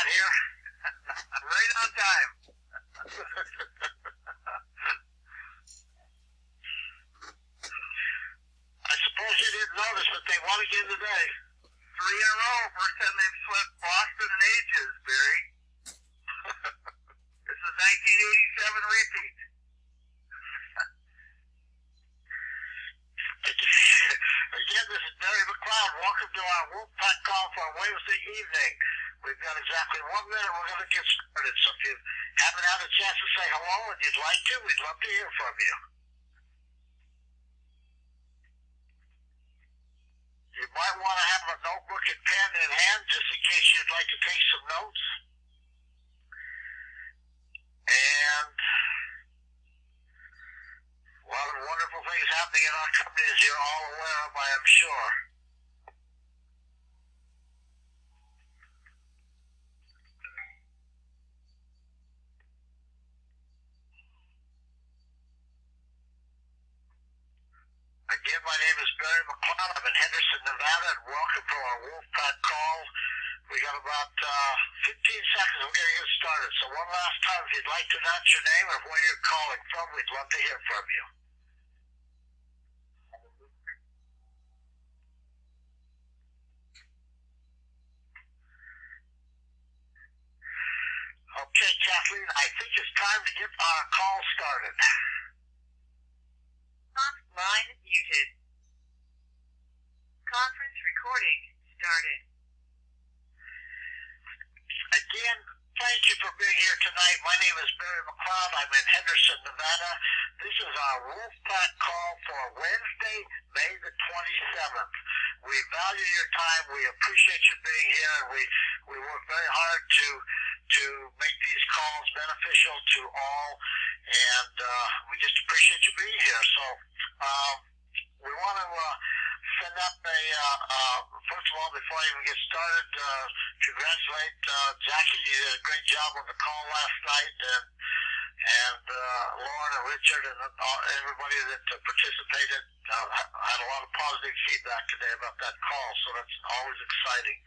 here. Right on time. I suppose you didn't notice, but they won again today. 3 in a row. First time they've swept Boston in ages, Barry. This is 1987 repeat. Again, this is Barry McLeod. Welcome to our Wolfpack call for Wednesday evening. We've got exactly 1 minute. We're going to get started. So if you haven't had a chance to say hello and you'd like to, we'd love to hear from you. You might want to have a notebook and pen in hand just in case you'd like to take some notes. And a lot of wonderful things happening in our company, as you're all aware of, I am sure. Again, my name is Barry McLeod. I'm in Henderson, Nevada, and welcome to our Wolfpack call. We got about 15 seconds. We're going to get started. So one last time, if you'd like to announce your name and where you're calling from, we'd love to hear from you. Okay, Kathleen, I think it's time to get our call started. Line muted. Conference recording started. Again, thank you for being here tonight. My name is Barry McLeod. I'm in Henderson, Nevada. This is our Wolfpack call for Wednesday, May the 27th. We value your time. We appreciate you being here, and we work very hard to make these calls beneficial to all, and we just appreciate you being here. So we want to send up first of all, before I even get started, congratulate Jackie. You did a great job on the call last night, and Lauren and Richard and everybody that participated had a lot of positive feedback today about that call, so that's always exciting.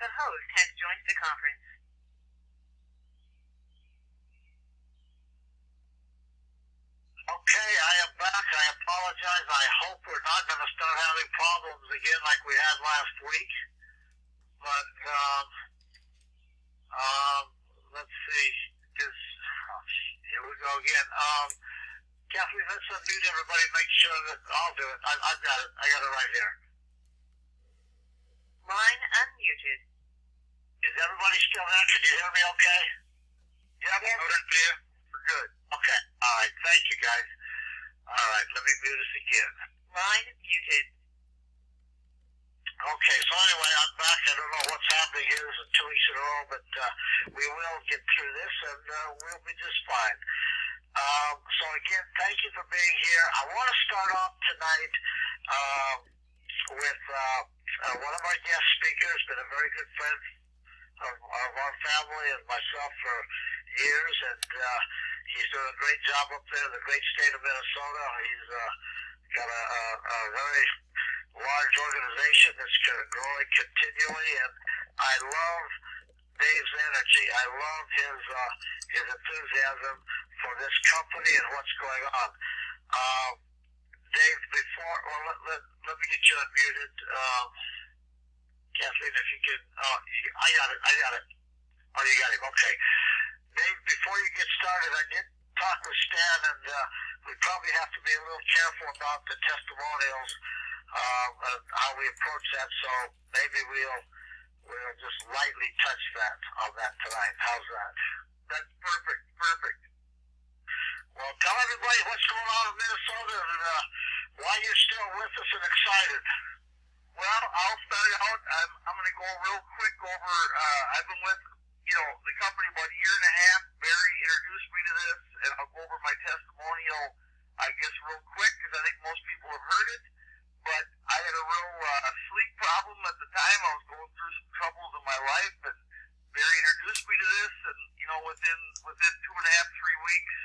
The host has joined the conference. Okay, I am back. I apologize. I hope we're not going to start having problems again like we had last week. But let's see. Here we go again. Kathleen, let's unmute everybody. Make sure that I'll do it. I've got it. I got it right here. Line unmuted. Is everybody still there? Can you hear me okay? Yeah, I'm loud and clear. We're good. Okay. All right. Thank you, guys. All right. Let me mute us again. Line muted. Okay. So anyway, I'm back. I don't know what's happening here. This is 2 weeks in a row, but we will get through this, and we'll be just fine. So again, thank you for being here. I want to start off tonight with one of our guest speakers, been a very good friend of our family and myself for years, and he's doing a great job up there in the great state of Minnesota. He's got a very large organization that's growing continually, and I love Dave's energy. I love his enthusiasm for this company and what's going on. Dave, let me get you unmuted. Kathleen, if you can, I got it. Oh, you got him, okay. Dave, before you get started, I did talk with Stan, and we probably have to be a little careful about the testimonials, and how we approach that, so maybe we'll just lightly touch on that tonight. How's that? That's perfect. Well, tell everybody what's going on in Minnesota and why you're still with us and excited. Well, I'll start out. I'm going to go real quick over. I've been with the company about a year and a half. Barry introduced me to this, and I'll go over my testimonial, I guess, real quick because I think most people have heard it. But I had a real sleep problem at the time. I was going through some troubles in my life, and Barry introduced me to this, and within 2.5, 3 weeks,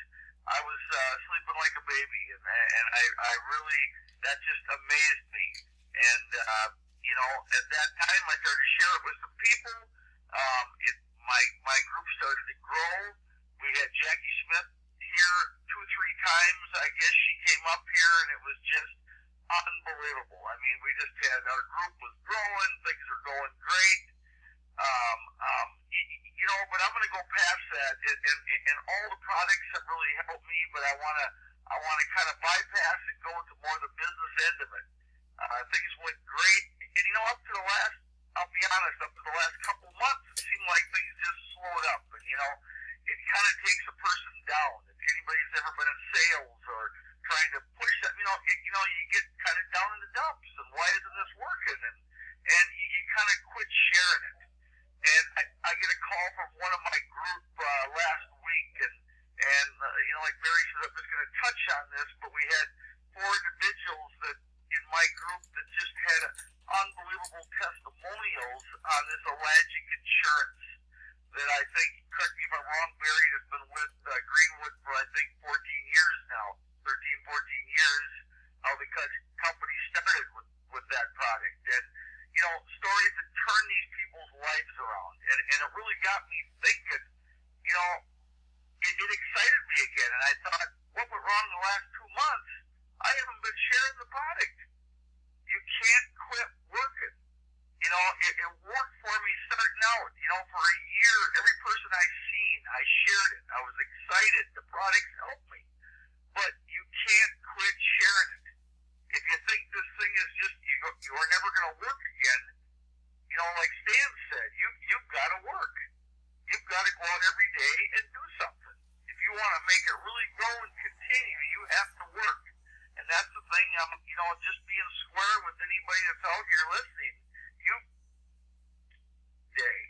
I was sleeping like a baby, and I really, that just amazed me. And at that time, I started to share it with some people. My group started to grow. We had Jackie Smith here 2-3 times. I guess she came up here, and it was just unbelievable. I mean, we just had, our group was growing. Things were going great. But I'm going to go past that, and all the products have really helped me. But I want to kind of bypass and go into more the business end of it. Things went great, and up to the last, I'll be honest, up to the last couple months, it seemed like things just slowed up, and it kind of takes a person down. If anybody's ever been in sales or trying to push that, you get kind of down in the dumps, and why isn't this working? And you kind of quit sharing it. And I get a call from one of my group last week, and like Barry said, I'm just going to touch on this, but we had 4 individuals that in my group that just had unbelievable testimonials on this allergic insurance that I think, correct me if I'm wrong, Barry has been with Greenwood for I think 14 years now, 13, 14 years, because companies started with that product. And stories that turn these people's lives around. And it really got me thinking, it excited me again. And I thought, what went wrong in the last 2 months? I haven't been sharing the product. You can't quit working. It worked for me starting out. For a year, every person I seen, I shared it. I was excited. The products helped me. But you can't quit sharing it. If you think this thing is just, you are never going to work again, like Stan said, you've got to work. You've got to go out every day and do something. If you want to make it really grow and continue, you have to work. And that's the thing, just being square with anybody that's out here listening, day.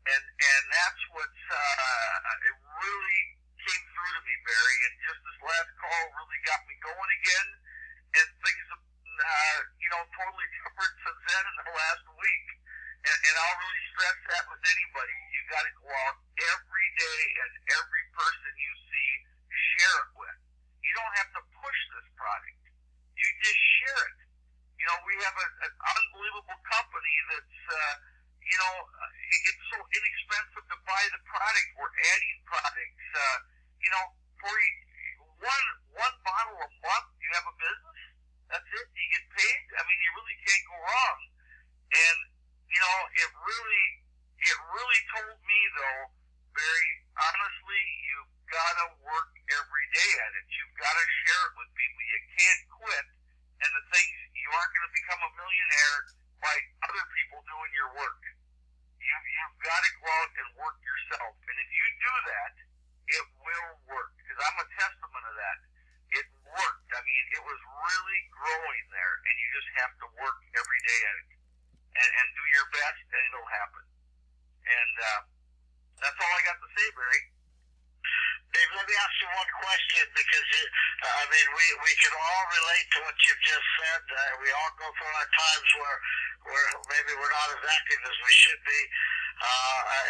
And that's what's, it really came through to me, Barry, and just this last call really got me going again, and things have been, totally different since then in the last week. And I'll really stress that with anybody. You got to go out every day, and every person you see, share it with. You don't have to push this product. You just share it. We have an unbelievable company that's, it's so inexpensive to buy the product. We're adding products. For one bottle a month, you have a business. That's it. You get paid. I mean, you really can't go wrong. And it really told me though, very honestly, you've got to work every day at it. You've got to share it with people. You can't quit. And the things, you aren't going to become a millionaire by other people doing your work. You've got to go out and work yourself. And if you do that, it will work. Because I'm a testament of that. It worked. I mean, it was really growing there. And you just have to work every day at it. And do your best, and it'll happen. And that's all I got to say, Barry. Dave, let me ask you one question, because we can all relate to what you've just said. We all go through our times where maybe we're not as active as we should be,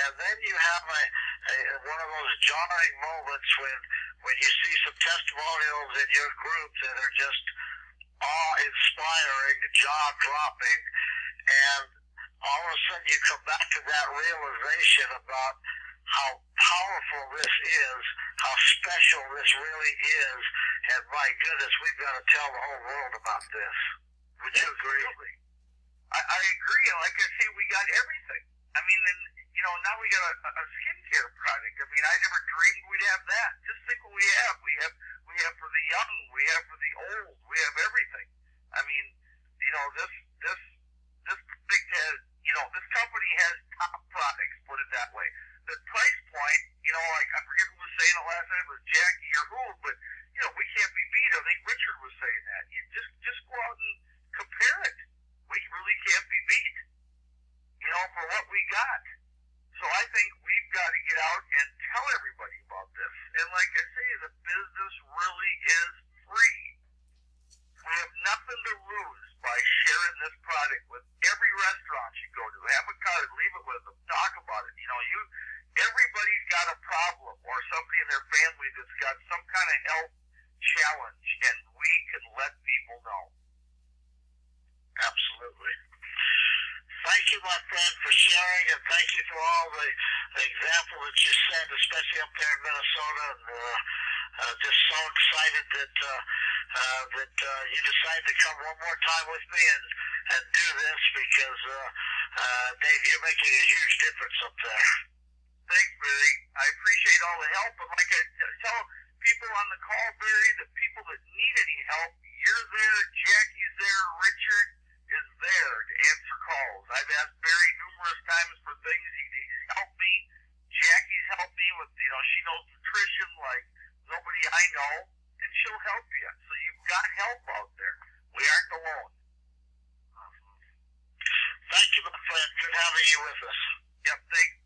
and then you have one of those jarring moments when you see some testimonials in your group that are just awe-inspiring, jaw-dropping, and all of a sudden you come back to that realization about how powerful this is, how special this really is, and my goodness, we've got to tell the whole world about this. Would you agree? Absolutely. I agree, and like I say, we got everything. I mean, and now we got a skincare product. I mean, I never dreamed we'd have that. Just think what we have. We have for the young, we have for the old, we have everything. I mean, this thing has, this company has top products, put it that way. The price point, like I forget who was saying it last night, it was Jackie or who, but Richard was saying that. You just go out and compare it. We really can't be beat, for what we got. So I think we've got to get out and tell everybody about this. And like I say, the business really is free. We have nothing to lose by sharing this product with every restaurant you go to. Have a card, leave it with them, talk about it. Everybody's got a problem or somebody in their family that's got some kind of health challenge, and we can let people know. Absolutely. Thank you, my friend, for sharing, and thank you for all the example that you set, especially up there in Minnesota. And just so excited that you decided to come one more time with me and do this because, Dave, you're making a huge difference up there. Thanks, Barry. I appreciate all the help. And like I tell people on the call, Barry, the people that need any help, you're there, Jackie's there, Richard is there to answer calls. I've asked Barry numerous times for things. He's helped me. Jackie's helped me with, she knows nutrition like nobody I know, and she'll help you. So you've got help out there. We aren't alone. Thank you, my friend. Good having you with us. Yep, thanks.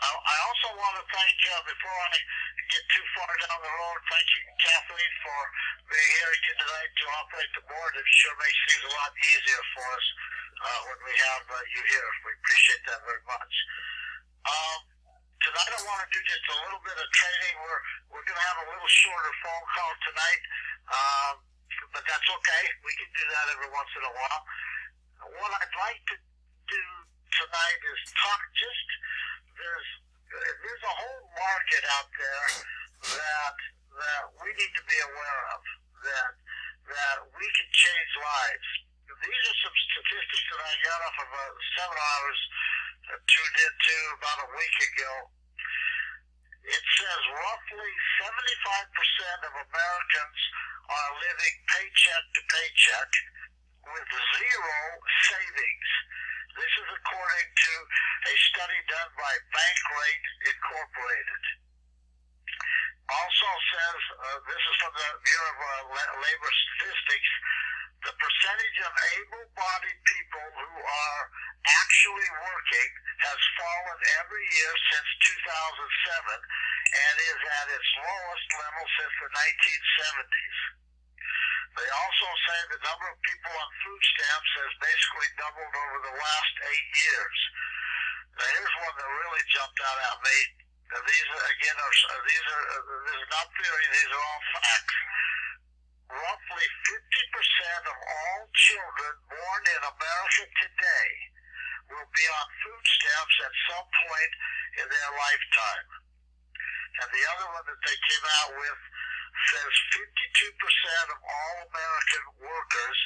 I also want to thank, before I get too far down the road, thank you, Kathleen, for being here again tonight to operate the board. It sure makes things a lot easier for us when we have you here. We appreciate that very much. Tonight I want to do just a little bit of trading. We're going to have a little shorter phone call tonight, but that's okay. We can do that every once in a while. What I'd like to do tonight is talk just... There's a whole market out there that we need to be aware of, that we can change lives. These are some statistics that I got off of a seminar I was tuned into about a week ago. It says roughly 75% of Americans are living paycheck to paycheck with zero savings. This is according to a study done by Bankrate Incorporated. Also says, this is from the Bureau of Labor Statistics, the percentage of able-bodied people who are actually working has fallen every year since 2007 and is at its lowest level since the 1970s. They also say the number of people on food stamps has basically doubled over the last 8 years. Now here's one that really jumped out at me. These again these are not theory, these are all facts. Roughly 50% of all children born in America today will be on food stamps at some point in their lifetime. And the other one that they came out with says 52% of all American workers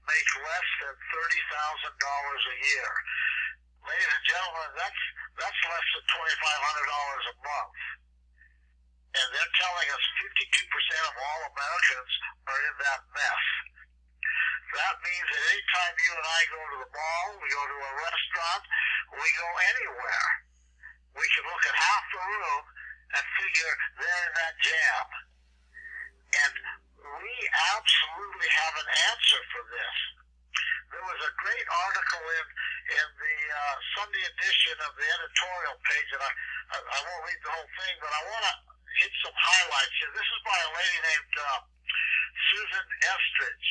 make less than $30,000 a year. Ladies and gentlemen, that's less than $2,500 a month. And they're telling us 52% of all Americans are in that mess. That means that anytime you and I go to the mall, we go to a restaurant, we go anywhere, we can look at half the room and figure they're in that jam. And we absolutely have an answer for this. There was a great article in the Sunday edition of the editorial page, and I won't read the whole thing, but I want to hit some highlights here. This is by a lady named Susan Estridge.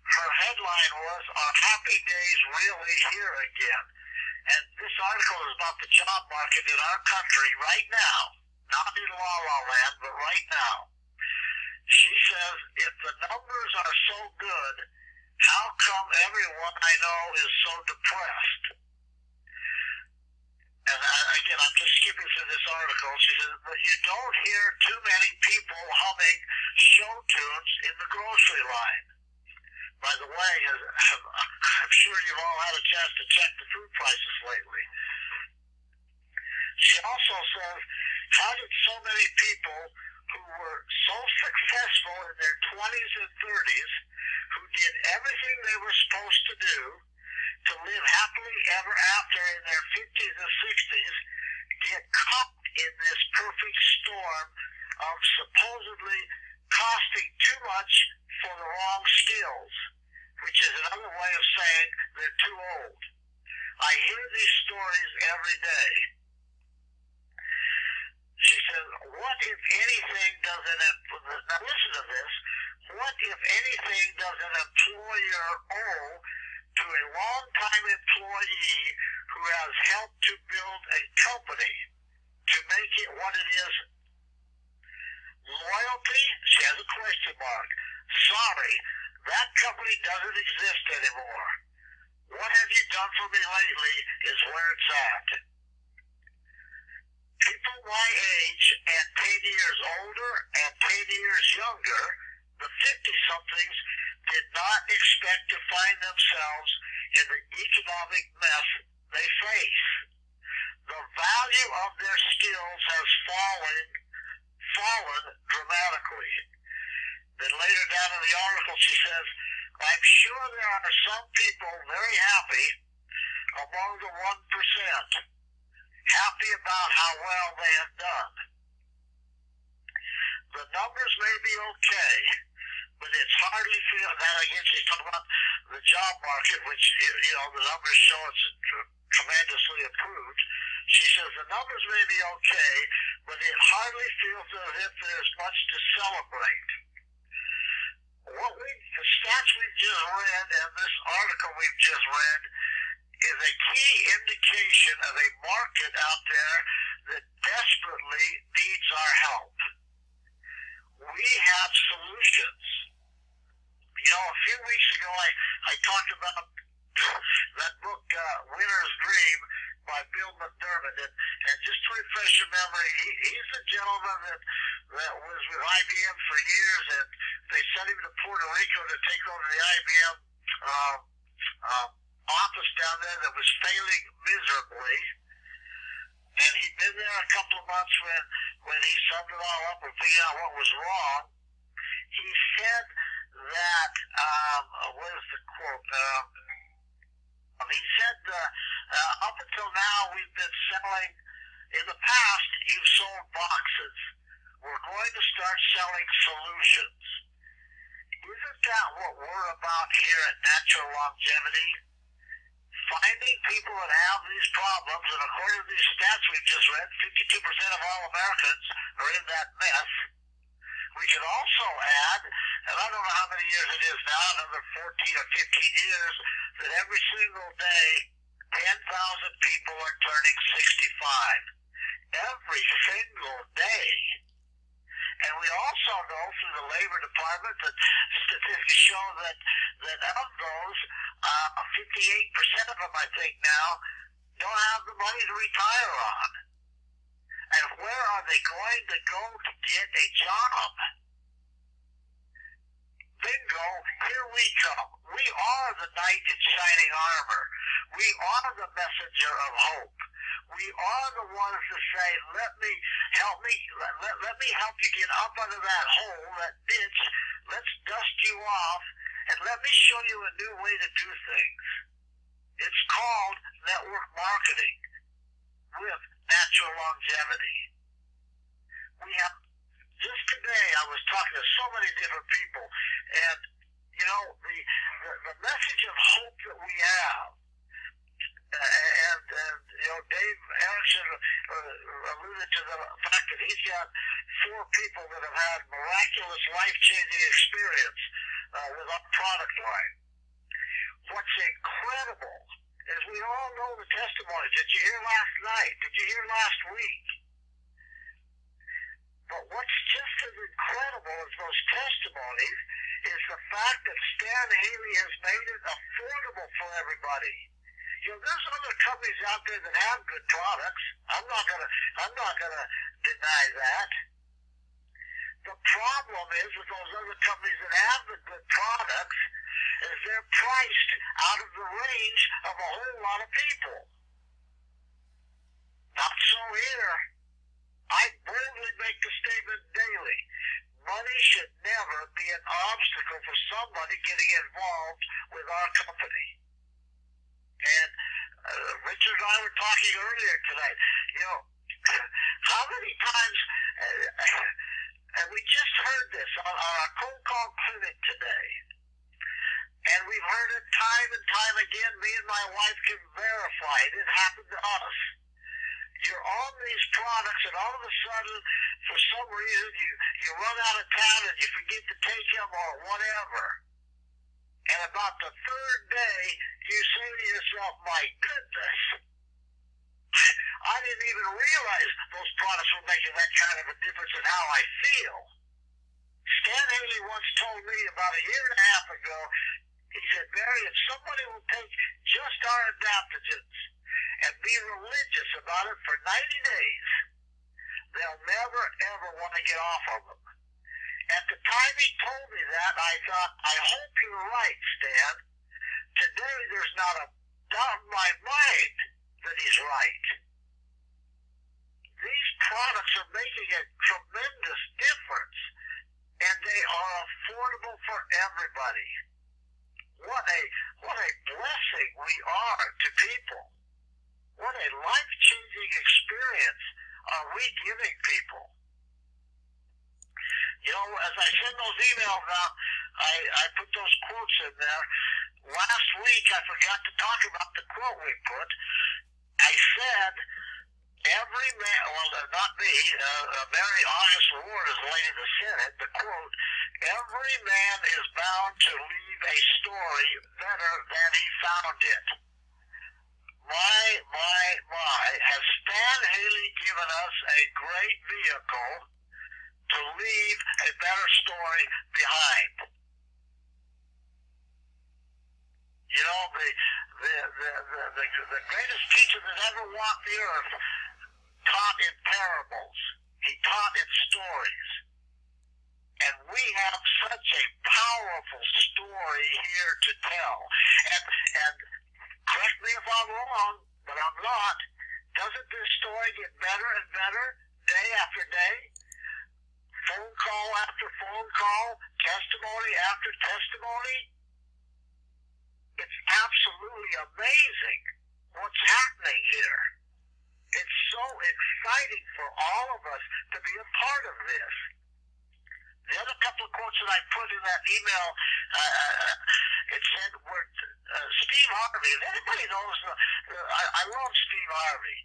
Her headline was, "Are Happy Days Really Here Again?" And this article is about the job market in our country right now, not in La La Land, but right now. She says, if the numbers are so good, how come everyone I know is so depressed? And again, I'm just skipping through this article. She says, but you don't hear too many people humming show tunes in the grocery line. By the way, I'm sure you've all had a chance to check the food prices lately. She also says, how did so many people who were so successful in their 20s and 30s, who did everything they were supposed to do to live happily ever after in their 50s and 60s, get caught in this perfect storm of supposedly costing too much for the wrong skills, which is another way of saying they're too old. I hear these stories every day. She says, what if anything does now listen to this, what if anything does an employer owe to a long-time employee who has helped to build a company to make it what it is? Loyalty? She has a question mark. Sorry, that company doesn't exist anymore. What have you done for me lately is where it's at. People my age and 10 years older and 10 years younger, the 50-somethings, did not expect to find themselves in the economic mess they face. The value of their skills has fallen dramatically. Then later down in the article she says, I'm sure there are some people very happy among the 1%, happy about how well they have done. The numbers may be okay, but it's hardly feel that again she's talking about the job market, which the numbers show it's tremendously improved. She says the numbers may be okay, but it hardly feels as if there's much to celebrate. The stats we've just read and this article we've just read is a key indication of a market out there that desperately needs our help. We have solutions. A few weeks ago I talked about that book, Winner's Dream, by Bill McDermott, and just to refresh your memory, he's the gentleman that was with IBM for years, and they sent him to Puerto Rico to take over the IBM office down there that was failing miserably. And he'd been there a couple of months when he summed it all up and figured out what was wrong. He said that, what is the quote? He said, up until now we've been selling, in the past you've sold boxes. We're going to start selling solutions. Isn't that what we're about here at Natural Longevity? Finding people that have these problems, and according to these stats we've just read, 52% of all Americans are in that mess. We can also add, and I don't know how many years it is now, another 14 or 15 years, that every single day 10,000 people are turning 65. Every single day. And we also know through the Labor Department that statistics show that of those, 58% of them, I think now, don't have the money to retire on. And where are they going to go to get a job? Bingo, here we come. We are the knight in shining armor. We are the messenger of hope. We are the ones to say, let me help you get up out of that hole, that ditch. Let's dust you off, and let me show you a new way to do things. It's called network marketing with Natural Longevity. We have, just today I was talking to so many different people, and the message of hope that we have, and Dave Erickson alluded to the fact that he's got 4 people that have had miraculous life-changing experience with our product line. What's incredible is we all know the testimonies. Did you hear last night? Did you hear last week? But what's just as incredible as those testimonies is the fact that Stan Haley has made it affordable for everybody. There's other companies out there that have good products. I'm not gonna deny that. The problem is with those other companies that have the good products is they're priced out of the range of a whole lot of people. Not so here. I boldly make the statement daily. Money should never be an obstacle for somebody getting involved with our company. And Richard and I were talking earlier tonight. How many times And we just heard this on our cold call clinic today. And we've heard it time and time again. Me and my wife can verify it. It happened to us. You're on these products, and all of a sudden, for some reason, you run out of town and you forget to take them or whatever. And about the third day, you say to yourself, my goodness, I didn't even realize those products were making that kind of a difference in how I feel. Stan Haley once told me about a year and a half ago, he said, Barry, if somebody will take just our adaptogens and be religious about it for 90 days, they'll never, ever want to get off of them. At the time he told me that, I thought, I hope you're right, Stan. Today, there's not a doubt in my mind that he's right. These products are making a tremendous difference, and they are affordable for everybody. What a blessing we are to people. What a life-changing experience are we giving people. You know, as I send those emails out, I put those quotes in there. Last week, I forgot to talk about the quote we put. I said, every man, well, not me, Mary August Ward is the lady that said it, the quote, every man is bound to leave a story better than he found it. My, has Stan Haley given us a great vehicle to leave a better story behind? You know, the greatest teacher that ever walked the earth taught in parables. He taught in stories. And we have such a powerful story here to tell. And correct me if I'm wrong, but I'm not. Doesn't this story get better and better day after day? Phone call after phone call, testimony after testimony? It's absolutely amazing what's happening here. It's so exciting for all of us to be a part of this. The other couple of quotes that I put in that email, it said, Steve Harvey. If anybody knows, I love Steve Harvey.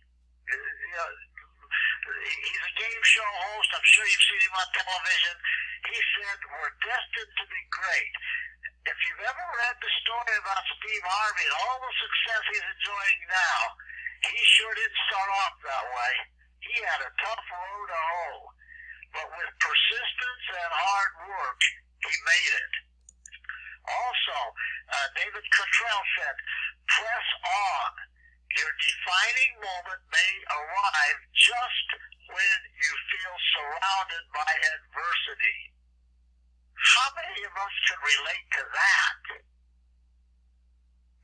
You know, he's a game show host. I'm sure you've seen him on television. He said, we're destined to be great. If you've ever read the story about Steve Harvey and all the success he's enjoying now, he sure didn't start off that way. He had a tough road to hoe. But with persistence and hard work, he made it. Also, David Cottrell said, press on. Your defining moment may arrive just when you feel surrounded by adversity. How many of us can relate to that?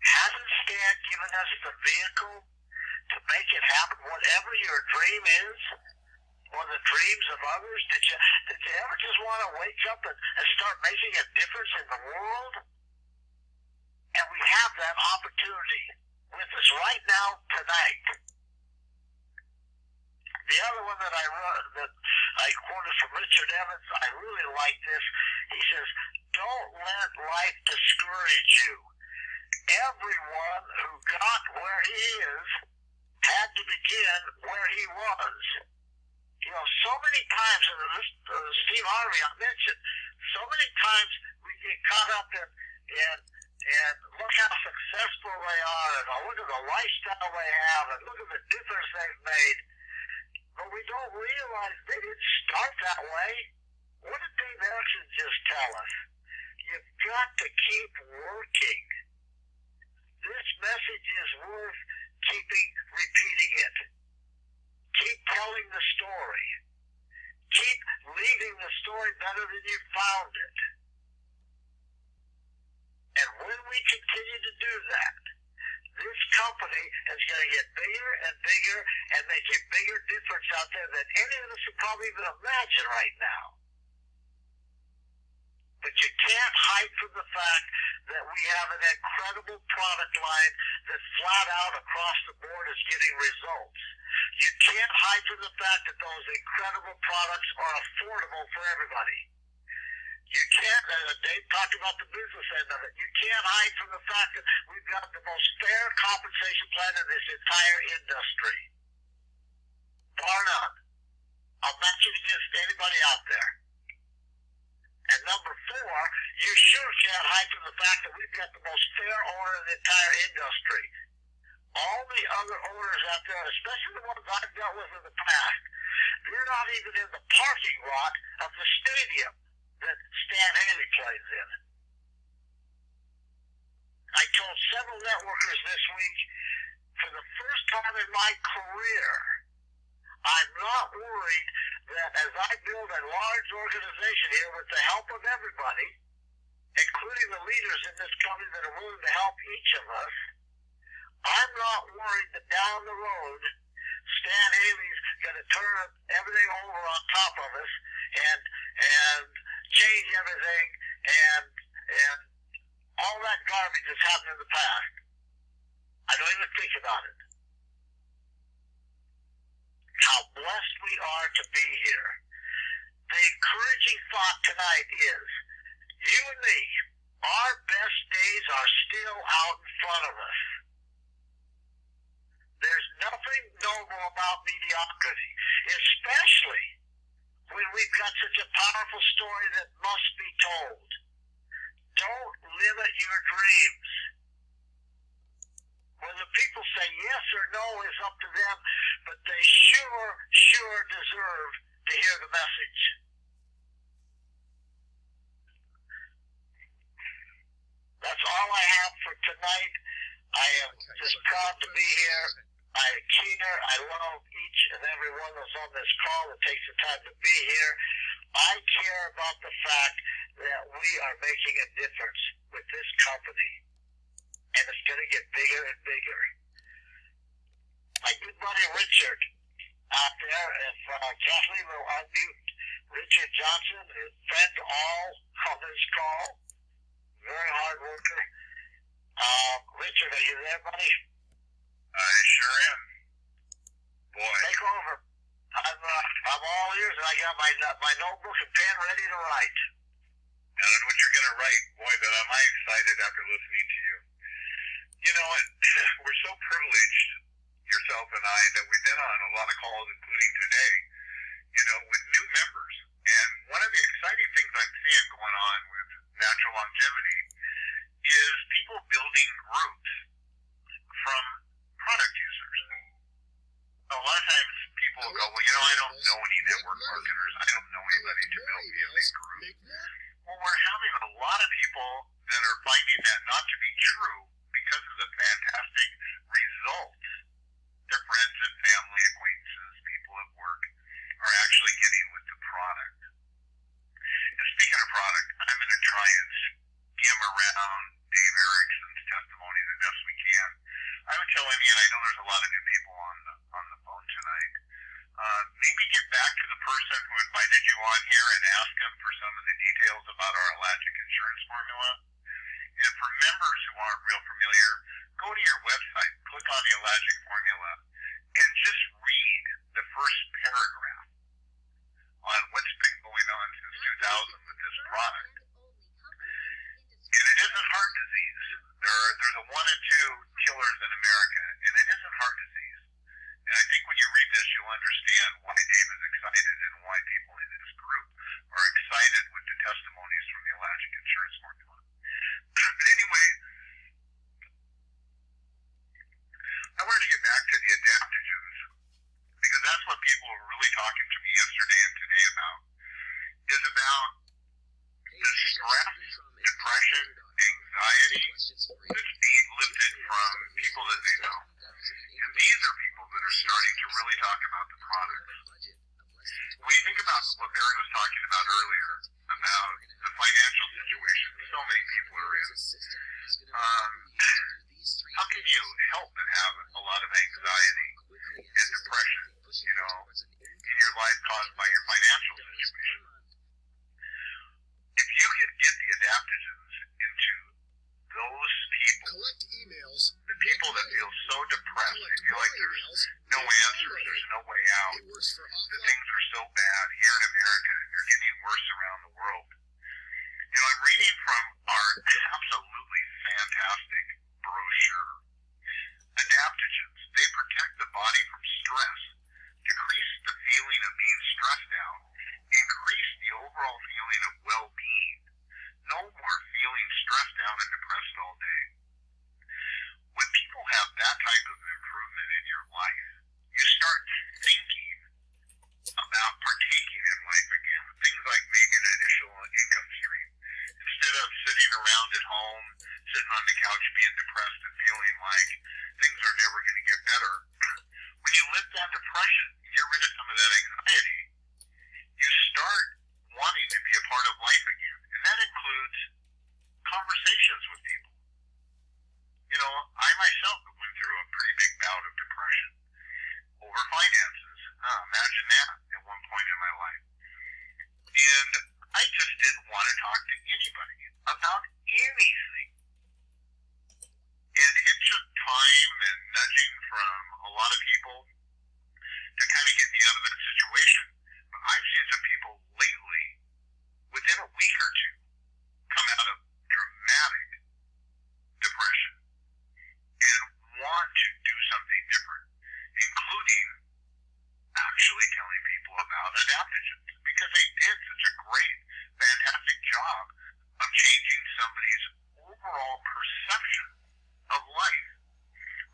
Hasn't Stan given us the vehicle to make it happen, whatever your dream is, or the dreams of others? Did you ever just want to wake up and start making a difference in the world? And we have that opportunity with us right now, tonight. The other one that I quoted from Richard Evans, I really like this. He says, don't let life discourage you. Everyone who got where he is had to begin where he was. You know, so many times, and Steve Harvey I mentioned, so many times we get caught up in look how successful they are, and look at the lifestyle they have, and look at the difference they've made. But we don't realize they didn't start that way. What did Dave Erickson just tell us? You've got to keep working. This message is worth repeating it. Keep telling the story. Keep leaving the story better than you found it. And when we continue to do that, this company is going to get bigger and bigger and make a bigger difference out there than any of us could probably even imagine right now. But you can't hide from the fact that we have an incredible product line that flat out across the board is getting results. You can't hide from the fact that those incredible products are affordable for everybody. You can't, Dave talked about the business end of it, you can't hide from the fact that we've got the most fair compensation plan in this entire industry. Bar none. I'll match it against anybody out there. And number four, you sure can't hide from the fact that we've got the most fair owner in the entire industry. All the other owners out there, especially the ones I've dealt with in the past, they're not even in the parking lot of the stadium that Stan Haley plays in. I told several networkers this week, for the first time in my career, I'm not worried that as I build a large organization here with the help of everybody, including the leaders in this company that are willing to help each of us, I'm not worried that down the road, Stan Haley's going to turn everything over on top of us and change everything and all that garbage that's happened in the past. I don't even think about it. How blessed we are to be here. The encouraging thought tonight is, you and me, our best days are still out in front of us. There's nothing noble about mediocrity, especially when we've got such a powerful story that must be told. Don't limit your dreams. Whether people say yes or no is up to them, but they sure deserve to hear the message. That's all I have for tonight. I am just proud to be here. I care. I love each and every one that's on this call that takes the time to be here. I care about the fact that we are making a difference with this company. And it's going to get bigger and bigger. My good buddy Richard out there, if Kathleen will unmute Richard Johnson, his friend to all on this call, very hard worker. Richard, are you there, buddy? I sure am. Boy. Take over. I'm all ears, and I got my notebook and pen ready to write. I don't know what you're going to write. Boy, but am I excited after listening to you. You know, we're so privileged, yourself and I, that we've been on a lot of calls, including today, you know, with new members. And one of the exciting things I'm seeing going on with natural longevity is people building groups from product users. A lot of times people go, well, you know, I don't know any network marketers. I don't know anybody to build me a big group. Well, we're having a lot of people that are finding that not to be true because of the fantastic results their friends and family, acquaintances, people at work are actually getting with the product. And speaking of product, I'm going to try and skim around Dave Erickson's testimony the best we can. I would tell Amy, and I know there's a lot of new people on the phone tonight, maybe get back to the person who invited you on here and ask him for some of the details about our Ellagic insurance formula. And for members who aren't real familiar, go to your website, click on the Ellagic formula, and just read the first paragraph on what's been going on since 2000 with this product. And it isn't heart disease. There's a 1 in 2 killers in America, and it isn't heart disease. And I think when you read this, you'll understand why Dave is excited and why people in this group are excited with the testimonies from the Ellagic insurance formula. But anyway, I wanted to get back to the adaptogens, because that's what people were really talking to me yesterday and today about, is about the stress, depression, anxiety that's being lifted from people that they know. And these are people that are starting to really talk about the product. When you think about what Barry was talking about earlier, about the financial situation so many people are in, how can you help but have a lot of anxiety and depression, you know, in your life caused by your financial situation? If you can get the adaptogens into those people, the people that feel so depressed, they feel like there's no answers, there's no at home, sitting on the couch being depressed and feeling like things are never going to get better. When you live that depression, get rid of some of that anxiety, you start wanting to be a part of life again. And that includes conversations with people. You know, I myself went through a pretty big bout of depression over finances. Imagine that at one point in my life. And I just didn't want to talk to anybody about anything. And it took time and nudging from a lot of people to kind of get me out of that situation. But I've seen some people lately, within a week or two, come out of dramatic depression and want to do something different, including actually telling people about adaptogens, because they did such a great, fantastic job of changing somebody's overall perception of life,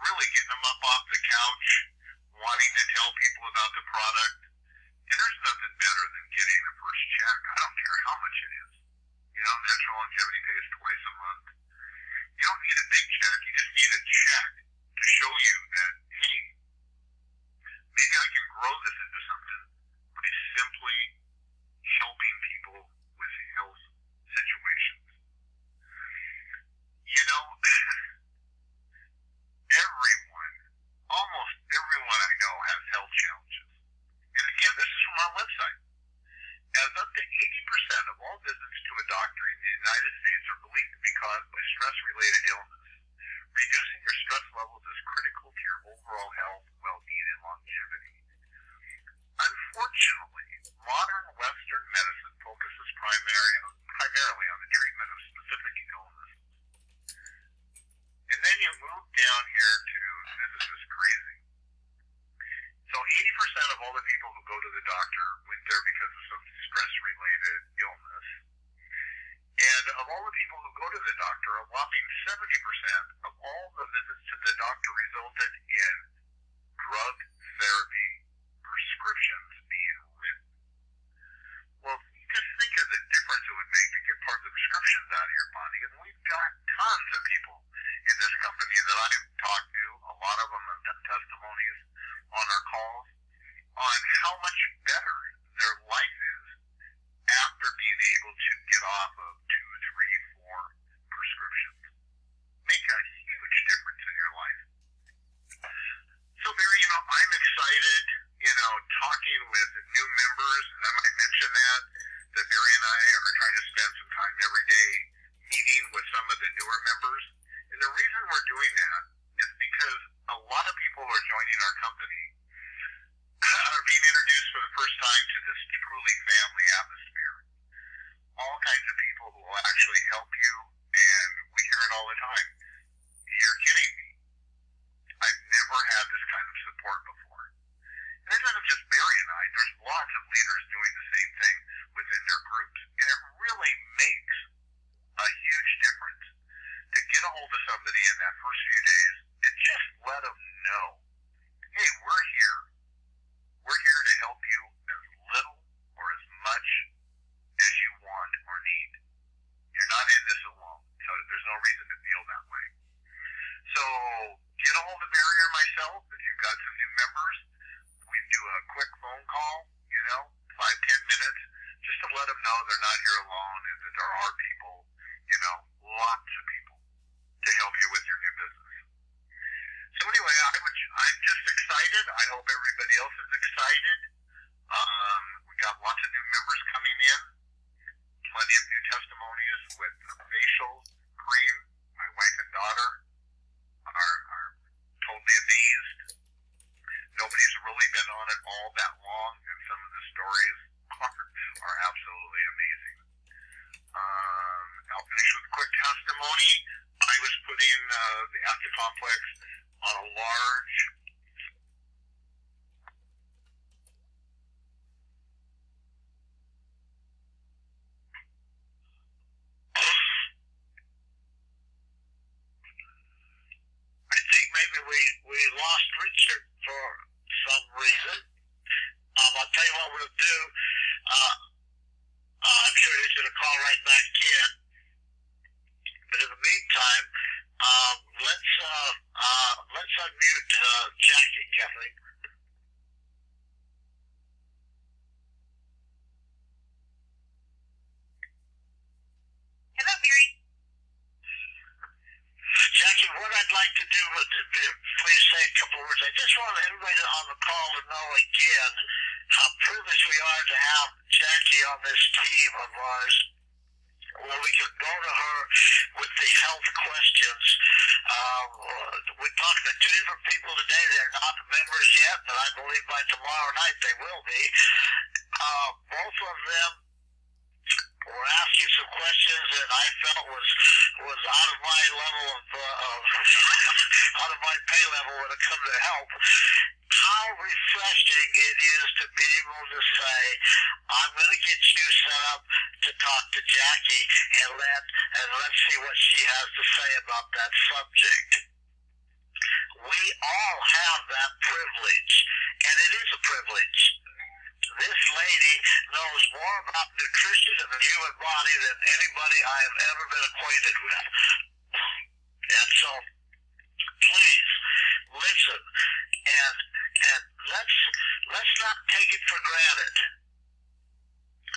really getting them up off the couch, wanting to tell people about the product. And there's nothing better than getting a first check. I don't care how much it is. You know, Natural Longevity pays twice a month. You don't need a big check. You just need a check to show you that, hey, maybe I can grow this into something by simply helping people with health situations. You know, everyone, almost everyone I know has health challenges. And again, this is from our website. As up to 80% of all visits to a doctor in the United States are believed to be caused by stress-related illness. Reducing your stress levels is critical to your overall health, well-being, and longevity. Unfortunately, modern Western medicine focuses primarily on the treatment of specific illnesses. And then you move down here to, this is just crazy. So 80% of all the people who go to the doctor went there because of some stress-related illness. And of all the people who go to the doctor, a whopping 70% of all the visits to the doctor resulted in drug therapy prescriptions being written. Well, just think of the difference it would make to get part of the prescriptions out of your body. And we've got tons of people in this company that I've talked to. A lot of them have done testimonies on our calls on how much better their life is after being able to get off of 2, 3, 4 prescriptions. Make a huge difference in your life. So Barry, you know, I'm excited, you know, talking with new members, and I might mention that Barry and I are trying to spend some time every day meeting with some of the newer members. And the reason we're doing that is because a lot of people who are joining our company are being introduced for the first time to this truly family atmosphere. All kinds of people who will actually help you, and we hear it all the time. You're kidding me. I've never had this kind of support before. And it isn't just Barry and I. There's lots of leaders doing the same thing within their groups. And it really makes a huge difference to get a hold of somebody in that first few days and just let them know, hey, we're here. We're here to help you as little or as much as you want or need. You're not in this alone, so there's no reason to feel that way. So get a hold of Barry or myself if you've got some new members. We do a quick phone call, you know, 5-10 minutes, just to let them know they're not here alone and that there are people, you know, lots of people to help you with your new business. So anyway, I'm just excited. I hope everybody else is excited. We got lots of new members coming in, plenty of new testimonies with facial cream. My wife and daughter are totally amazed. Nobody's really been on it all that long, and some of the stories are absolutely amazing. I'll finish with a quick testimony. I was putting the Active Complex on a large I think maybe we lost Richard for some reason. I'll tell you what we'll do. I'm sure he's going to call right back in. But I just want everybody on the call to know again how privileged we are to have Jackie on this team of ours, where we can go to her with the health questions. We're talking to two different people today. They're not members yet, but I believe by tomorrow night they will be. Both of them were asking some questions that I felt was out of my level of out of my pay level when it comes to health. How refreshing it is to be able to say, I'm going to get you set up to talk to Jackie and let's see what she has to say about that subject. We all have that privilege, and it is a privilege. This lady knows more about nutrition and the human body than anybody I have ever been acquainted with. And so, please, listen, and let's not take it for granted.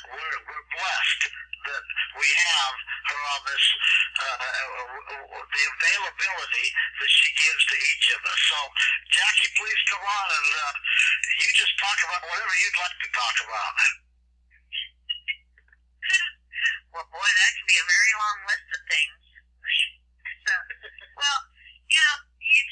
We're blessed that we have her on this, the availability that she gives to each of us. So, Jackie, please come on and you just talk about whatever you'd like to talk about. Well, boy, that could be a very long list of things. So, well, you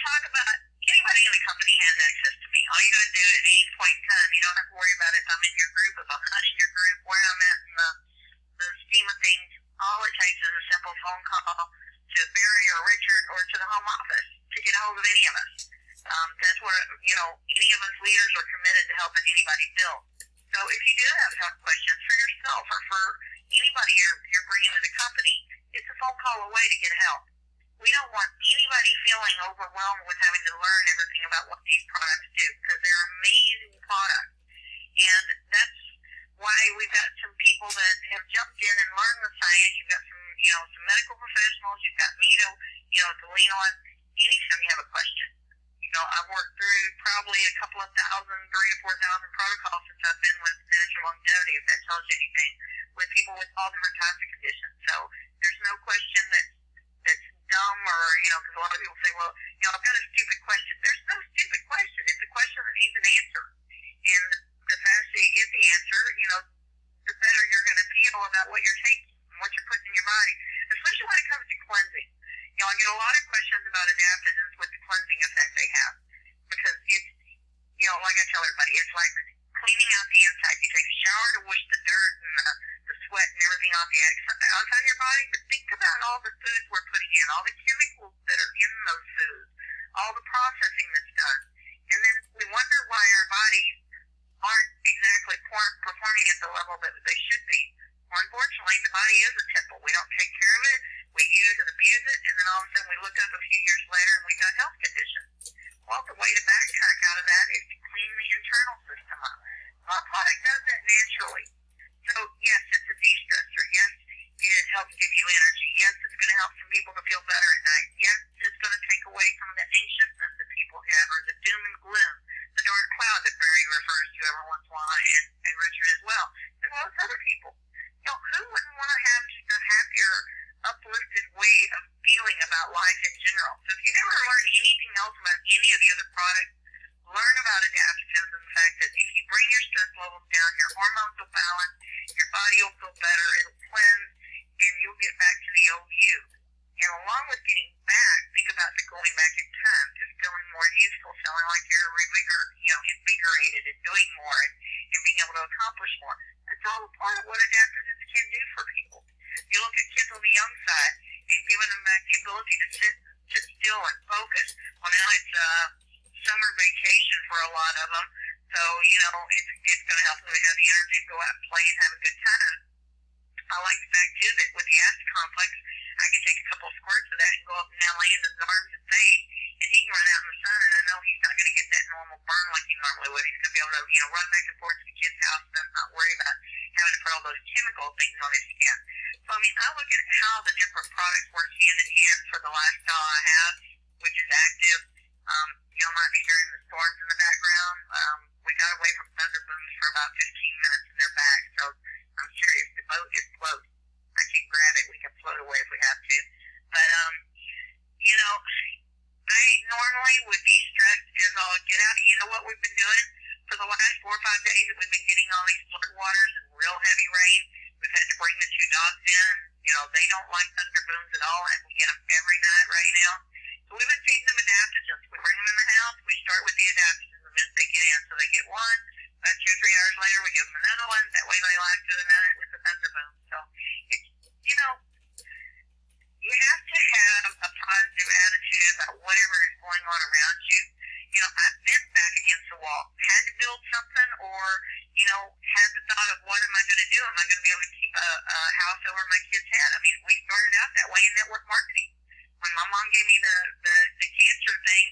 talk about anybody in the company has access to me. All you got to do at any point in time, you don't have to worry about if I'm in your group, if I'm not in your group, where I'm at in the scheme of things. All it takes is a simple phone call to Barry or Richard or to the home office to get a hold of any of us. That's what, any of us leaders are committed to helping anybody build. So if you do have health questions for yourself or for anybody you're bringing to the company, it's a phone call away to get help. We don't want anybody feeling overwhelmed with having to learn everything about what these products do, because they're amazing products. And that's why we've got some people that have jumped in and learned the science. You've got some medical professionals. You've got me to lean on anytime you have a question. I've worked through probably a couple of thousand, 3,000 to 4,000 protocols since I've been with Natural Longevity, if that tells you anything, with people with all different types of conditions. So there's no question that's dumb or, because a lot of people say, well, I've got a stupid question. There's no stupid question. It's a question that needs an answer. And the faster you get the answer, the better you're going to feel about what you're taking and what you're putting in your body, especially when it comes to cleansing. I get a lot of questions about adaptogens with the cleansing effect they have, because it's, like I tell everybody, it's like cleaning out the inside. You take a shower to wash the dirt and the sweat and everything off the outside of your body, but think about all the foods we're putting in, all the chemicals that are in those foods, all the processing that's done. And then we wonder why our bodies aren't exactly performing at the level that they should be. Well, unfortunately, the body is a temple. We don't take care of it. We use and abuse it, and then all of a sudden we look up a few years later and we got health conditions. Well, the way to backtrack out of that is to clean the internal system up. Our product does that naturally. So, yes, it's a de-stressor. Yes, it helps give you energy. Yes, it's going to help some people to feel better at night. Yes, it's going to take away some of the anxiousness that people have, or the doom and gloom, the dark cloud that Barry refers to every once in a while, and Richard as well, as well as other people. Who wouldn't want to have just a happier, uplifted way of feeling about life in general? So if you never learn anything else about any of the other products, learn about adaptogens and the fact that if you bring your stress levels down, your hormones will balance, your body will feel better, it'll cleanse, and you'll get back to the old you. And along with getting back, think about the going back in time, just feeling more useful, feeling like you're invigorated and doing more and being able to accomplish more. That's all a part of what adaptogens can do for people. You look at kids on the young side and giving them back the ability to sit still and focus. Well, now it's summer vacation for a lot of them, so it's going to help them have the energy to go out and play and have a good time. I like the fact too that with the acid complex, I can take a couple of squirts of that and go up and down, lay in his arms and fade, and he can run out in the sun, and I know he's not going to get that normal burn like he normally would. He's going to be able to run back and forth to the kid's house and not worry about having to put all those chemical things on his skin. So I look at how the different products work hand in hand for the lifestyle I have, which is active. Not be hearing the storms in the background. We got away from thunder booms for about 15 minutes and they're back. So I'm serious. The boat is float. I can grab it. We can float away if we have to. But, I normally would be stressed thunder booms at all, and we get them every night right now. So we've been feeding them adaptogens. We bring them in the house. We start with the adaptogens the minute they get in. So they get one. About 2 or 3 hours later, we give them another one. That way they last through the night with the thunder boom. So, it's, you know, you have to have a positive attitude about whatever is going on around you. You know, I've been back against the wall, had to build something, or, you know, had the thought of what am I going to do? Am I going to be able to keep a house over my kid's head? I mean, we started out that way in network marketing. When my mom gave me the cancer thing,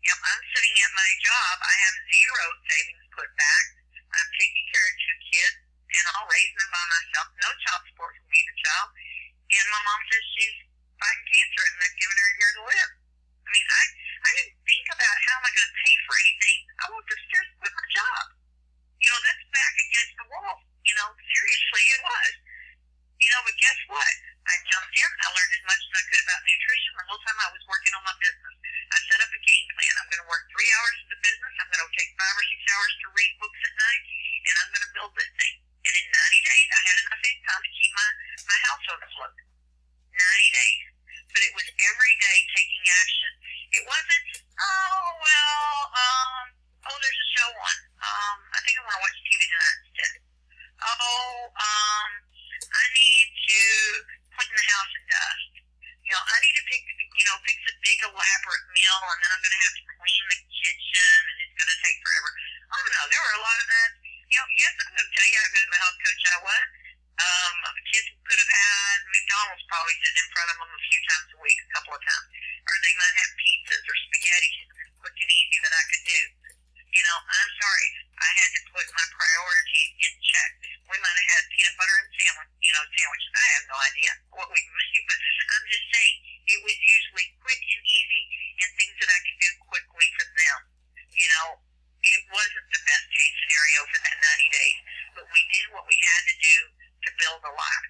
you know, I'm sitting at my job. I have zero savings put back. I'm taking care of 2 kids, and I'll raise them by myself. No child support from either child. And my mom says she's fighting cancer, and they've given her a year to live. I mean, I didn't think about how am I going to pay for anything. I walked upstairs and quit my job. You know, that's back against the wall. You know, seriously, it was. You know, but guess what? I jumped in. I learned as much as I could about nutrition the whole time I was working on my business. I set up a game plan. I'm going to work 3 hours in the business. I'm going to take 5 or 6 hours to read books at night, and I'm going to build this thing. And in 90 days, I had enough income to keep my household afloat. 90 days. But it was every day taking action. It wasn't, there's a show on. I think I want to watch TV tonight instead. I need to clean the house and dust. You know, I need to fix a big elaborate meal, and then I'm going to have to clean the kitchen, and it's going to take forever. Oh no, there were a lot of that. You know, yes, I'm going to tell you how good of a health coach I was. Kids could have had McDonald's probably sitting in front of them a few times a week, a couple of times. Or they might have pizzas or spaghetti, quick and easy that I could do. You know, I'm sorry. I had to put my priorities in check. We might have had peanut butter and sandwich. I have no idea what we made, but I'm just saying it was usually quick and easy and things that I could do quickly for them. You know, it wasn't the best case scenario for that 90 days, but we did what we had to do to build a life.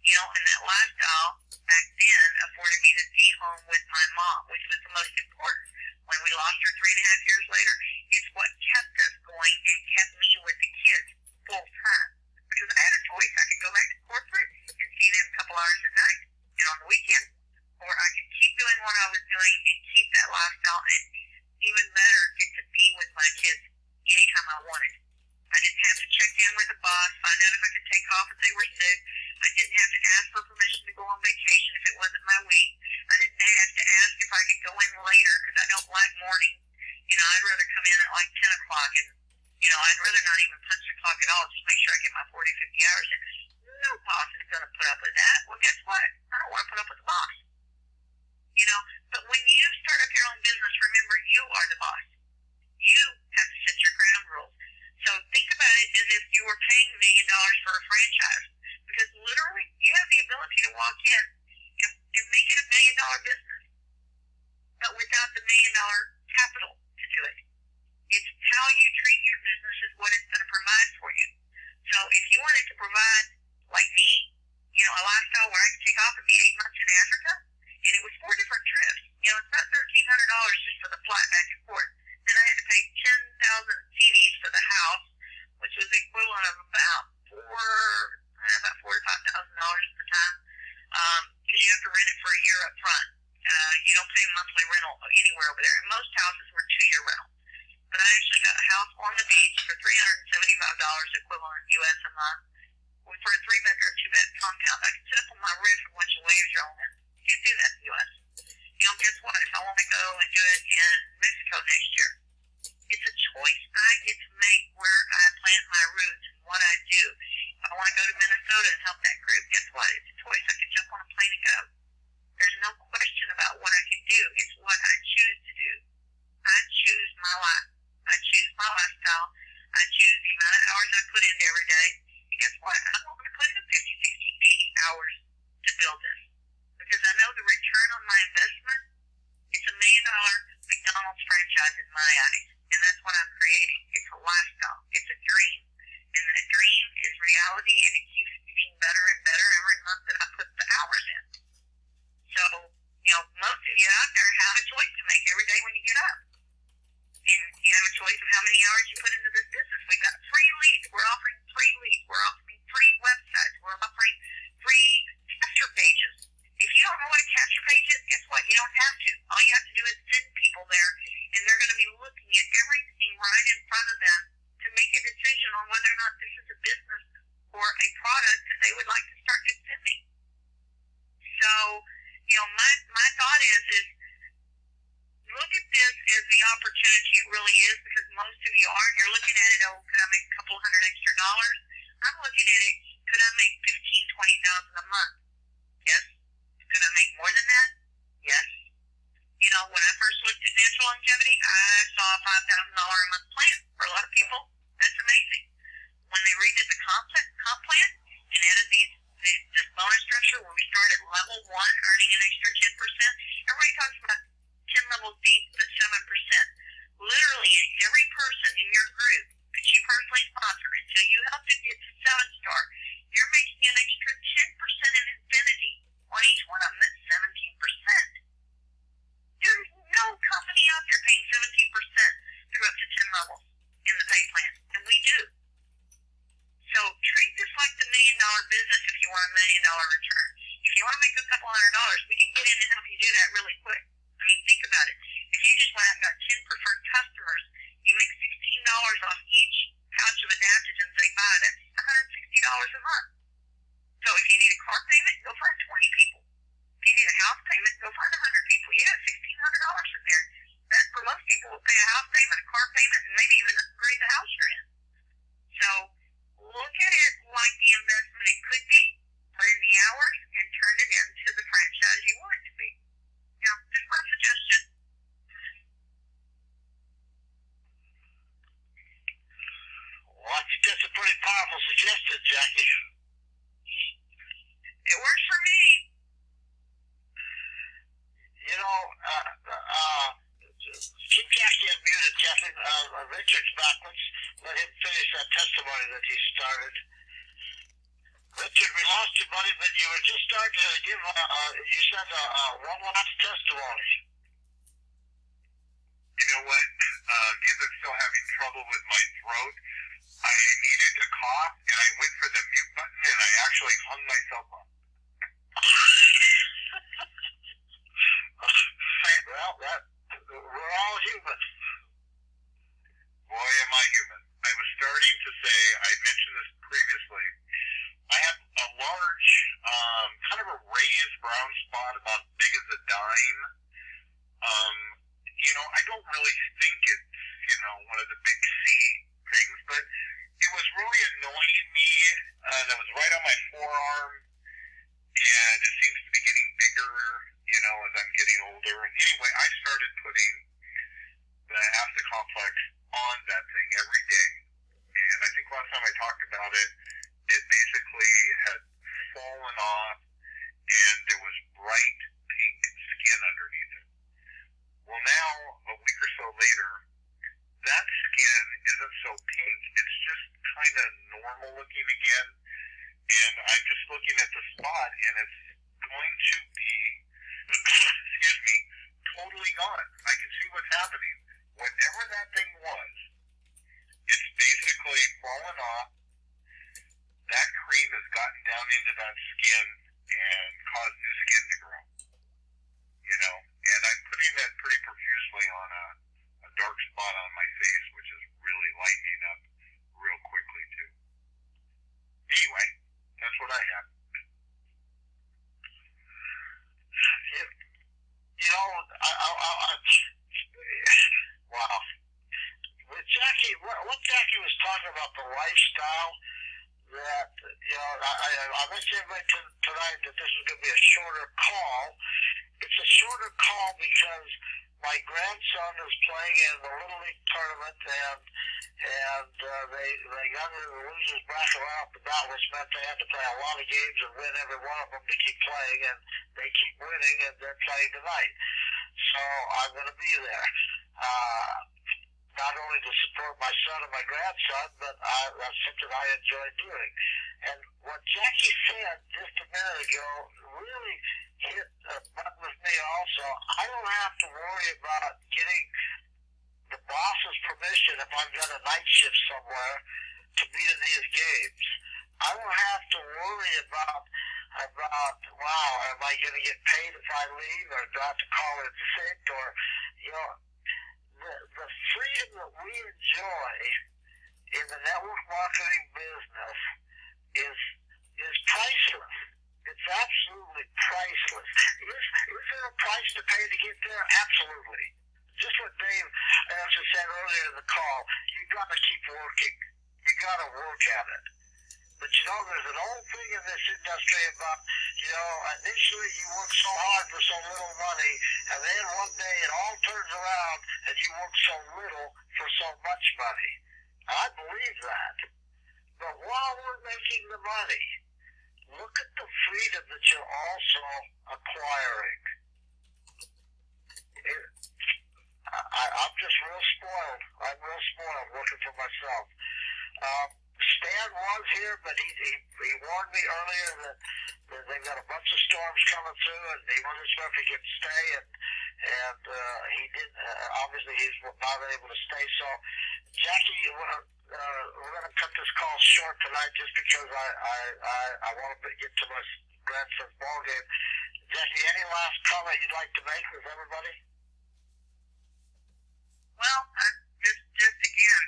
You know, and that lifestyle back then afforded me to be home with my mom, which was the most important. When we lost her 3.5 years later, it's what kept us going and kept me with the kids full time. Because I had a choice. I could go back to corporate and see them a couple hours at night and on the weekend, or I could keep doing what I was doing and keep that lifestyle and even better, get to be with my kids anytime I wanted. I didn't have to check in with the boss, find out if I could take off if they were sick. I didn't have to ask for permission to go on vacation if it wasn't my week. I didn't have to ask if I could go in later because I don't like mornings. You know, I'd rather come in at like 10 o'clock and, you know, I'd rather not even punch the clock at all, just make sure I get my 40, 50 hours in. No boss is going to put up with that. Well, guess what? I don't want to put up with the boss. You know, but when you start up your own business, remember you are the boss. You have to set your ground rules. So think about it as if you were paying $1 million for a franchise. Because literally, you have the ability to walk in and make it $1 million business. But without the $1 million capital to do it. It's how you treat your business is what it's going to provide for you. So if you wanted to provide, like me, you know, a lifestyle where I could take off and be 8 months in Africa, and it was 4 different trips. You know, it's about $1,300 just for the flight back and forth. And I had to pay 10,000 CDs for the house, which was the equivalent of about $4,000 to $5,000 at the time, because you have to rent it for a year up front. You don't pay monthly rental anywhere over there. And most houses were 2-year rental. But I actually got a house on the beach for $375 equivalent U.S. a month. For a 3-bedroom, 2-bed compound, I could sit up on my roof and watch a waves roll in. You can't do that in the U.S. You know, guess what? If I want to go and do it in Mexico next year, it's a choice I get to make where I plant my roots and what I do. If I want to go to Minnesota and help that group, guess what? It's a choice. I can jump on a plane and go. There's no question about what I can do. It's what I choose to do. I choose my life. I choose my lifestyle. I choose the amount of hours I put in every day. And guess what? I'm not going to put in 50, 60, 80 hours to build this. Because I know the return on my investment, it's $1 million McDonald's franchise in my eyes. And that's what I'm creating. It's a lifestyle. It's a dream. And that dream is reality, and it keeps getting better and better every month that I put the hours in. So, you know, most of you out there have a choice to make every day when you get up. And you have a choice of how many hours you put into this business. We've got free leads. We're offering free leads. We're offering free websites. We're offering free tester pages. If you opportunity it really is, because most of you aren't. You're looking at it, oh, could I make a couple hundred extra dollars? I'm looking at it, could I make $15,000, $20,000 a month? Yes. Could I make more than that? Yes. You know, when I first looked at natural longevity, I saw a $5,000 a month plan. For a lot of people, that's amazing. When they redid the comp plan and added this bonus structure where we start at level 1, earning an extra 10%, everybody talks about 10 levels deep, but 7%. Literally, every person in your group that you personally sponsor, until you help them get to 7-star, you're making an extra 10% in infinity on each one of them. That's 17%. There's no company out there paying 17% through up to 10 levels in the pay plan, and we do. So treat this like the $1 million business if you want a $1 million return. If you want to make a couple $100, we can get in and help you do that really quick. I mean, think about it. If you just went out and got 10 preferred customers, you make $16 off each pouch of adaptogens they buy. That's $160 a month. So if you need a car payment, go find 20 people. If you need a house payment, go find 100 people. You have $1,600 in there. That, for most people, will pay a house payment, a car payment, and maybe even upgrade the house you're in. So look at it like the investment it could be, put in the hours, and turn it into the franchise you want it to be. You know, just my suggestion. Well, I think that's a pretty powerful suggestion, Jackie. It works for me. You know, keep Jackie unmuted, Jackie. Richard's back. Let's let him finish that testimony that he started. Richard, we lost you, buddy, but you were just starting to give, you said one last testimony. You know what? Because I'm still having trouble with my throat, I needed to cough, and I went for the mute button, and I actually hung myself up. Well, we're all human. Boy, am I human. I was starting to say, I mentioned this previously, I have a large, kind of a raised brown spot about as big as a dime. You know, I don't really think it's, you know, one of the big C things, but it was really annoying me, and it was right on my forearm, and it seems to be getting bigger, you know, as I'm getting older. And anyway, I started putting the After Complex on that thing every day. And I think last time I talked about it, it basically had fallen off, and there was bright pink skin underneath it. Well, now, a week or so later, that skin isn't so pink. It's just kind of normal looking again. And I'm just looking at the spot, and it's going to be, excuse me, totally gone. I can see what's happening. Whatever that thing was, it's basically fallen off. That cream has gotten down into that skin and caused new skin to grow. You know, and I'm putting that pretty profusely on a dark spot on my face, which is really lightening up real quickly too. Anyway, that's what I have. You know, wow. With Jackie, what Jackie was talking about, the lifestyle, that, you know, I mentioned everybody tonight that this is going to be a shorter call. It's a shorter call because my grandson is playing in the Little League tournament, and they got into the losers bracket right off the bat, which meant they had to play a lot of games and win every one of them to keep playing, and they keep winning, and they're playing tonight. So I'm going to be there. Not only to support my son and my grandson, but that's something I enjoy doing. And what Jackie said just a minute ago really hit a button with me also. I don't have to worry about getting the boss's permission if I'm going to night shift somewhere to be in these games. I don't have to worry about wow, am I going to get paid if I leave, or do I have to call in sick, or, you know, the freedom that we enjoy in the network marketing business is priceless. It's absolutely priceless. Is there a price to pay to get there? Absolutely. just what Dave Anderson said earlier in the call, you got to keep working. You got to work at it. But there's an old thing in this industry about, initially you work so hard for so little money, and then one day it all turns around and you work so little for so much money. I believe that. But while we're making the money, look at the freedom that you're also acquiring. I'm just real spoiled. I'm real spoiled working for myself. Stan was here, but he warned me earlier that they've got a bunch of storms coming through, and he wasn't sure if he could stay, and he didn't. Obviously, he's not able to stay. So, Jackie, we're going to cut this call short tonight just because I want to get to my grandson's ball game. Jackie, any last comment you'd like to make with everybody? Well, just again,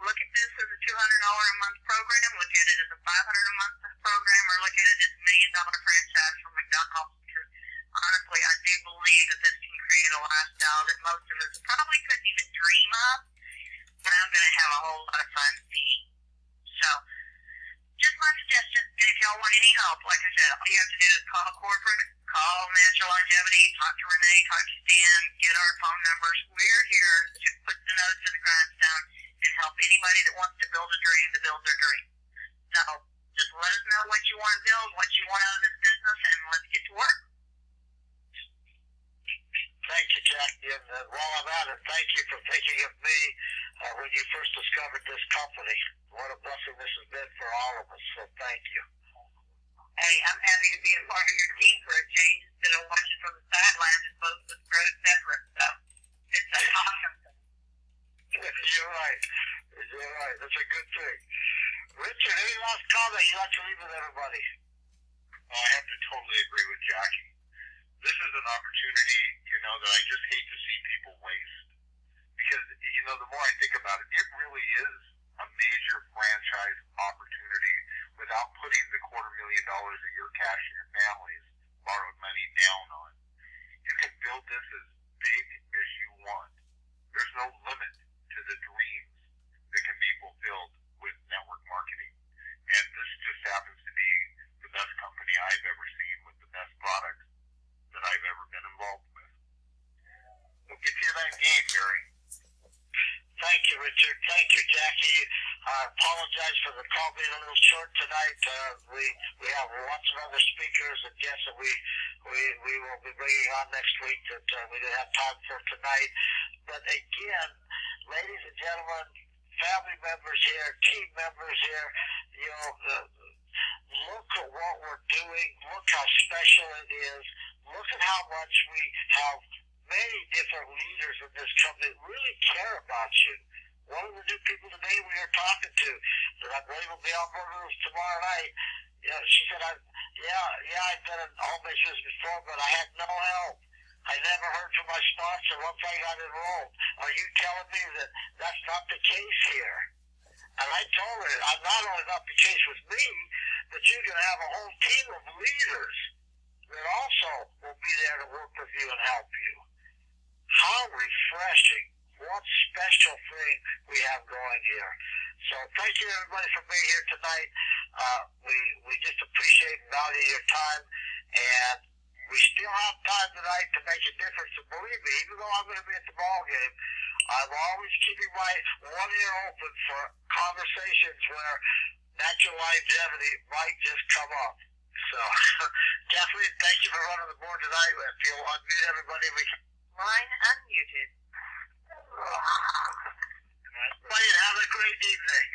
look at this as a $200 a month program, look at it as a $500 a month program, or look at it as a $1 million franchise from McDonald's. Because honestly, I do believe that this can create a lifestyle that most of us probably couldn't even dream of, but I'm going to have a whole lot of fun seeing. So, just my suggestion, and if y'all want any help, like I said, all you have to do is call corporate, call Natural Longevity, talk to Renee, talk to Stan, get our phone numbers. We're here to put the nose to the grindstone and help anybody that wants to build a dream to build their dream. So, just let us know what you want to build, what you want out of this business, and let's get to work. Thank you, Jackie. And while I'm at it, thank you for thinking of me when you first discovered this company. What a blessing this has been for all of us. So thank you. Hey, I'm happy to be a part of your team for a change instead of watching from the sidelines and both of us grow separate. So it's an awesome thing. You're right. You're right. That's a good thing. Richard, any last comment you'd like to leave with everybody? I have to totally agree with Jackie. This is an opportunity, that I just hate to see people waste. Because, the more I think about it, it really is a major franchise opportunity without putting the $250,000 a year cash in your family's borrowed money down on. You can build this as big as you want. There's no limit to the dreams that can be fulfilled with network marketing. And this just happens to be the best company I've ever seen with the best products that I've ever been involved with. So get to that game, Gary. Thank you, Richard. Thank you, Jackie. I apologize for the call being a little short tonight. We have lots of other speakers and guests that we will be bringing on next week that we didn't have time for tonight. But again, ladies and gentlemen, family members here, team members here, look at what we're doing. Look how special it is. Look at how much we have many different leaders in this company that really care about you. One of the new people today we were talking to that I believe will be on board with us tomorrow night, she said, I've been in home-based business before, but I had no help. I never heard from my sponsor once I got enrolled. Are you telling me that that's not the case here? And I told her, I'm not only not the case with me, but you're going to have a whole team of leaders that also will be there to work with you and help you. How refreshing. What special thing we have going here. So thank you everybody for being here tonight. We just appreciate and value your time, and we still have time tonight to make a difference. And believe me, even though I'm going to be at the ball game, I'm always keeping my one ear open for conversations where natural longevity might just come up. So, Kathleen, thank you for running the board tonight. If you'll unmute everybody, we can. Line unmuted. Everybody have a great evening.